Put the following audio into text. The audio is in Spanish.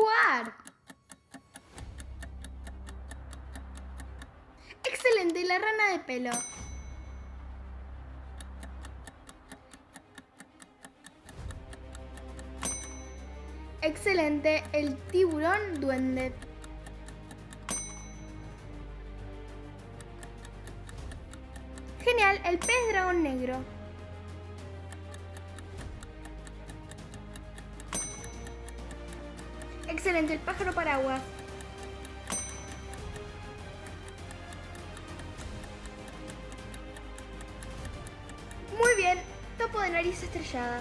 jugar! Excelente, la rana de pelo. Excelente, el tiburón duende. Genial, el pez dragón negro. Excelente, el pájaro paraguas. Muy bien, topo de nariz estrellada.